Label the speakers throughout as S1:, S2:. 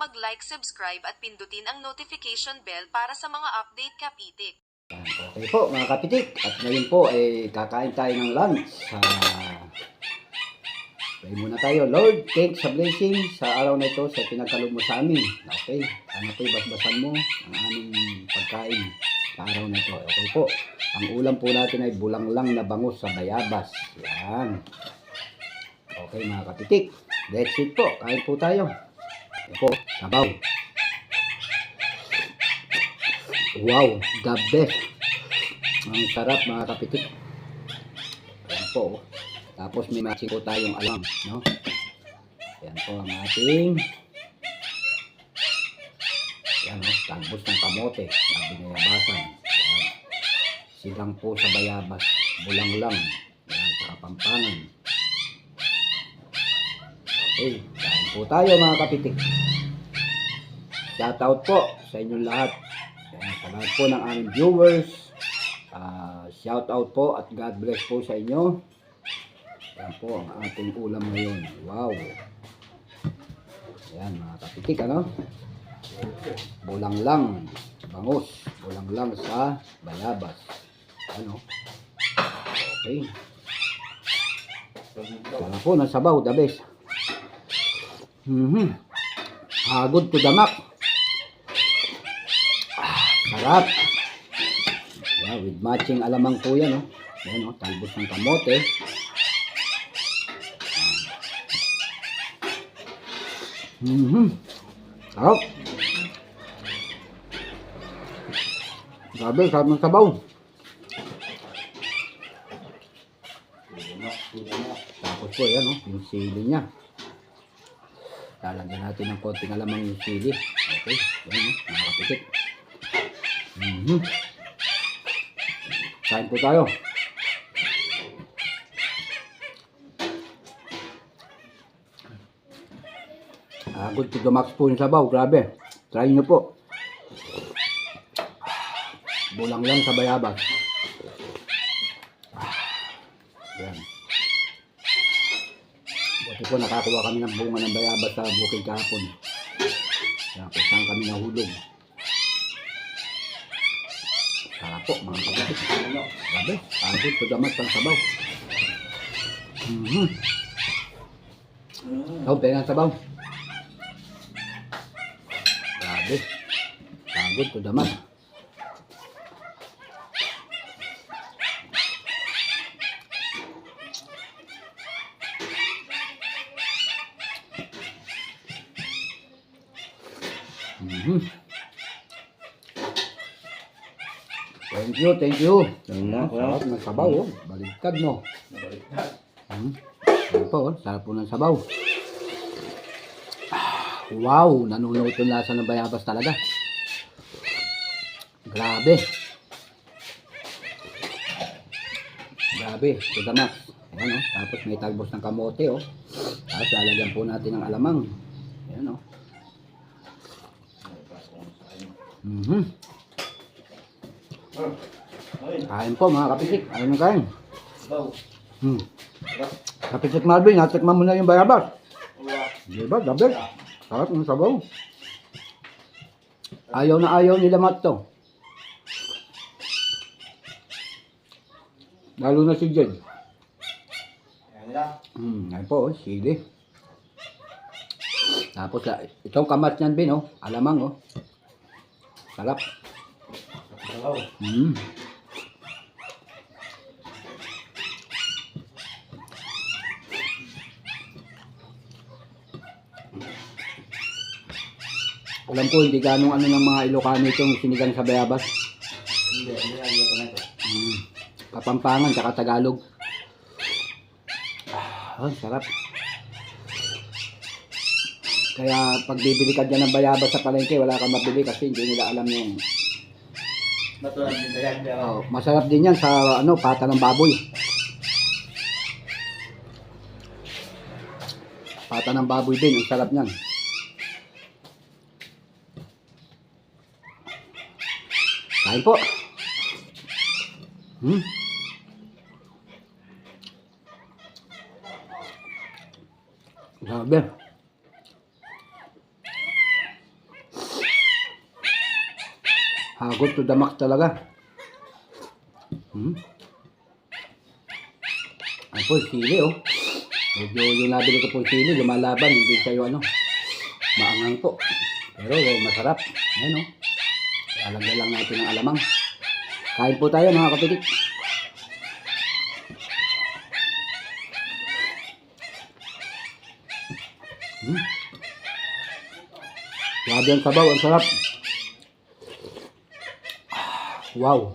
S1: mag-like, subscribe at pindutin ang notification bell para sa mga update kapitik.
S2: Okay po mga kapitik, at ngayon po ay kakain tayo ng lunch. Pray muna tayo. Lord, thanks sa blessing sa araw na ito sa pinagkaloob mo sa amin. Okay, sana po basbasan mo ang aming pagkain sa araw na ito. Okay po, ang ulam po natin ay bulanglang na bangus sa bayabas. Yan. Okay mga kapitik, that's it po. Kain po tayo. Ito po, sabaw. Wow, the best. Ang sarap mga kapitik. Ayan po. Tapos may matching po tayong alam, no? Ayan po ang ating ayan o, talbos ng kamote na binayabasan. Ayan. Silang po sa bayabas, bulanglang. Ayan, sa Kapampangan. Okay, kain po tayo mga kapitik. Shoutout po sa inyong lahat. Ayan, sa lahat po ng aming viewers. Shoutout po at God bless po sa inyo. Ayan po ang ating ulam ngayon. Wow. Ayan mga kapitik, ano? Bulanglang, bangus. Bulanglang sa bayabas. Ano? Okay. Sarap po ng sabaw, the best. Good to the max. Sarap. Yeah, with matching alamang po yan, no? Ayan, no? Talbos ng kamote. Sarap. Grabe, sarap ng sabaw. Tapos po, yan, no? Yung sili niya. Lalagyan natin ng konting alamang yung sili. Okay, yan, no? Mga kapitik. Kain po tayo. Good to the max po yung sabaw. Grabe. Try nyo po. Bulanglang sa bayabas. Yan. Buti po nakakuha kami ng bunga ng bayabas sa bukid kahapon. Kaya kung saan kami nahulog. Sarap po mga kapitik. Grabe. Good to the max ang sabaw. Pengen ang sabaw. Grabe. Good to the max. Thank you, thank you. Sarap ng sabaw, oh. Baligtad mo. Sarap po, oh. Sarap po ng sabaw. Wow, nanunuot yung lasa ng bayabas talaga. Grabe. Grabe, to the max. Ayan, oh. Tapos may talbos ng kamote, oh. Tapos lalagyan po natin ng alamang. Ayan, oh. Kain po mga kapitik. Ayaw nyo kain. Kapitik Marvin, natikman mo na yung bayabas. Diba, dapat. Sarap ng sabaw. Ayaw na ayaw nila matto. Lalo na si Jed. Ayan po, sili. Tapos itong kamat niyan bin, oh. Alamang, oh. Sarap. Alam ko hindi ganong ano ng mga Ilocano itong sinigang sa bayabas. Hindi na ito. Kapampangan tsaka Tagalog. Sarap. Kaya pag bibili ka dyan ng bayabas sa palengke, wala kang mabili kasi hindi nila alam yung masarap din yan sa ano, pata ng baboy. Pata ng baboy din, ang sarap niyan. Kain po. Grabe. Hagod to the max talaga. Ano po, sili oh. Medyo yung nabili ko po sili, lumalaban, hindi kayo maangang po. Pero masarap. Ayan oh. Alagyan lang natin ng alamang. Kain po tayo mga kapitik. Grabe ang sabaw, ang sarap. Wow.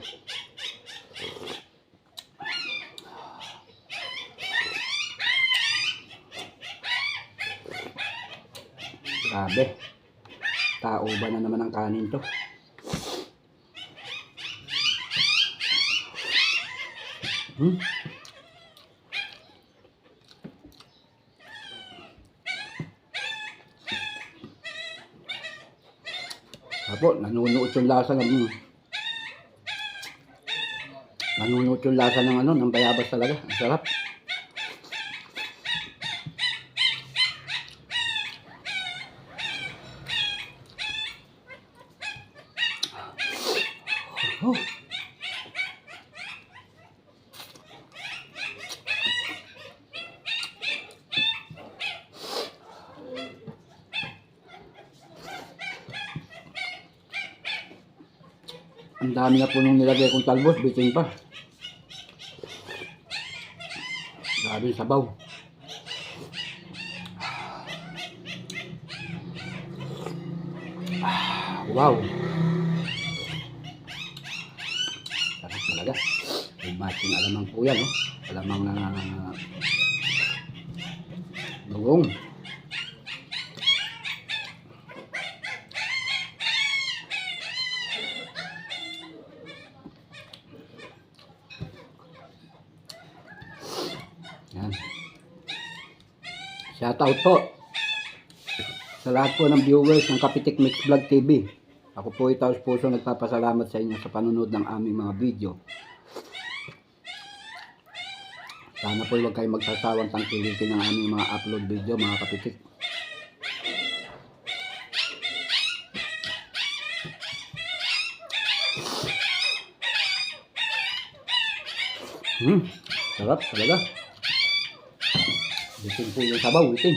S2: Grabe. Tao ba na naman ang kanin to? Apo, nanunuot yung lasa ng ng bayabas talaga. Ang sarap. Oh. Ang dami na po nung nilagay kong talbos, bitin pa. Grabe yung sabaw. Wow. Sarap talaga. May matching alamang po yan, oh. Alamang na dugong. Yan. Shout out po sa lahat po ng viewers ng Kapitik Mix Vlog TV. Ako po taos puso nagpapasalamat sa inyo sa panunod ng aming mga video. Sana po huwag kayong magsasawang tangkilikin ng aming mga upload video mga kapitik. Sarap talaga. Bitin po yung sabaw, bitin.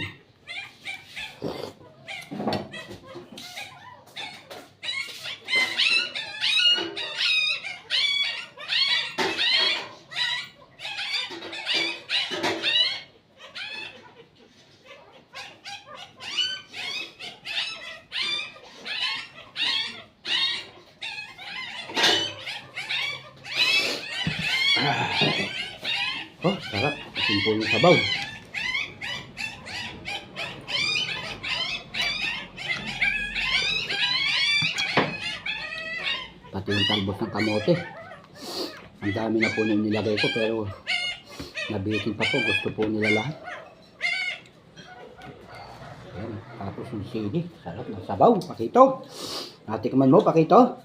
S2: Oh, sarap. Bitin po yung sabaw. Pati yung talbos ng kamote. Ang dami na po nung nilagay ko pero nabitin pa po. Gusto po nila lahat. Ayan. Tapos yung sili. Sarap ng sabaw. Pakito. Natikman mo, Pakito?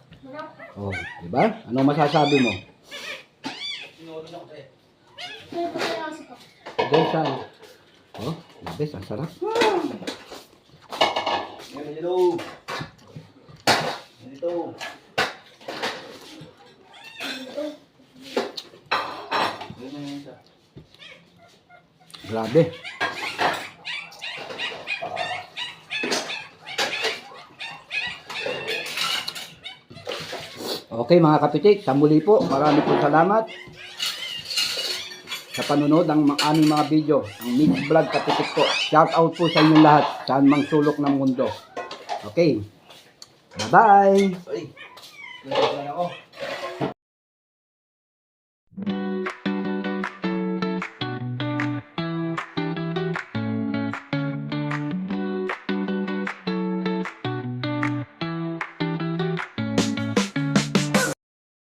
S2: Oh, diba? Ano masasabi mo? Doon sa oh, labis, ang sarap.
S3: Hello. Dito.
S2: Grabe. Okay mga kapitik, sa muli po, marami po salamat sa panunod ng aming mga video, ang Mix Vlog Kapitik po. Shout out po sa inyong lahat, saan mang sulok ng mundo. Okay, bye bye.
S3: Ay, nagkakaroon ako.